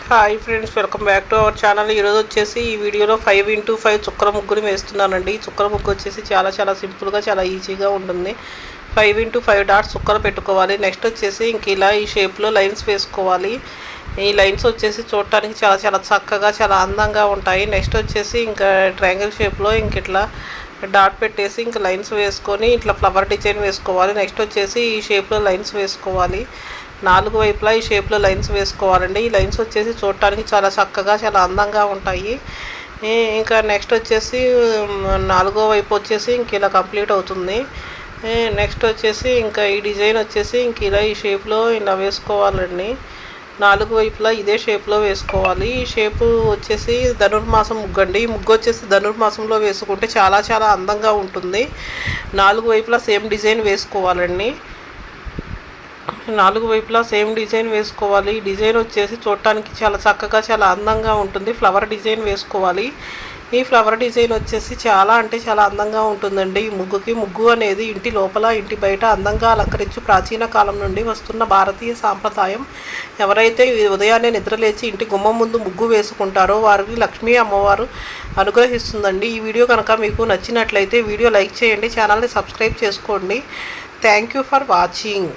Hi friends, welcome back to our channel. ఈరోజు వచ్చేసి ఈ వీడియోలో 5x5 చుక్కల ముగ్గుని వేస్తున్నానండి. చుక్కల ముగ్గు వచ్చేసి చాలా సింపుల్గా చాలా ఈజీగా ఉంటుంది. 5x5 డాట్స్ చుక్కలు పెట్టుకోవాలి. నెక్స్ట్ వచ్చేసి ఇంక ఇలా ఈ షేప్లో లైన్స్ వేసుకోవాలి. ఈ లైన్స్ వచ్చేసి చూడటానికి చాలా చక్కగా చాలా అందంగా ఉంటాయి. నెక్స్ట్ వచ్చేసి ఇంకా ట్రయాంగిల్ షేప్లో ఇంక ఇట్లా డాట్ పెట్టేసి ఇంక లైన్స్ వేసుకొని ఇట్లా ఫ్లవర్ డిజైన్ వేసుకోవాలి. నెక్స్ట్ వచ్చేసి ఈ షేప్లో లైన్స్ వేసుకోవాలి. 4 వైపులా ఈ షేప్లో లైన్స్ వేసుకోవాలండి. ఈ లైన్స్ వచ్చేసి చూడటానికి చాలా చక్కగా చాలా అందంగా ఉంటాయి. ఇంకా నెక్స్ట్ వచ్చేసి 4వ వైపు వచ్చేసి ఇంక ఇలా కంప్లీట్ అవుతుంది. నెక్స్ట్ వచ్చేసి ఇంకా ఈ డిజైన్ వచ్చేసి ఇంక ఇలా ఈ షేప్లో ఇలా వేసుకోవాలండి. 4 వైపులా ఇదే షేప్లో వేసుకోవాలి. ఈ షేపు వచ్చేసి ధనుర్మాసం ముగ్గు అండి. ఈ ముగ్గు వచ్చేసి ధనుర్మాసంలో వేసుకుంటే చాలా అందంగా ఉంటుంది. 4 వైపులా సేమ్ డిజైన్ వేసుకోవాలండి. 4 వైపులా సేమ్ డిజైన్ వేసుకోవాలి. ఈ డిజైన్ వచ్చేసి చూడటానికి చాలా చక్కగా చాలా అందంగా ఉంటుంది. ఫ్లవర్ డిజైన్ వేసుకోవాలి. ఈ ఫ్లవర్ డిజైన్ వచ్చేసి చాలా అందంగా ఉంటుందండి. ఈ ముగ్గు అనేది ఇంటి లోపల ఇంటి బయట అందంగా అలంకరించు ప్రాచీన కాలం నుండి వస్తున్న భారతీయ సాంప్రదాయం. ఎవరైతే ఉదయాన్నే నిద్రలేచి ఇంటి గుమ్మం ముందు ముగ్గు వేసుకుంటారో వారికి లక్ష్మీ అమ్మవారు అనుగ్రహిస్తుందండి. ఈ వీడియో కనుక మీకు నచ్చినట్లయితే వీడియో లైక్ చేయండి, ఛానల్ని సబ్స్క్రైబ్ చేసుకోండి. Thank you for watching.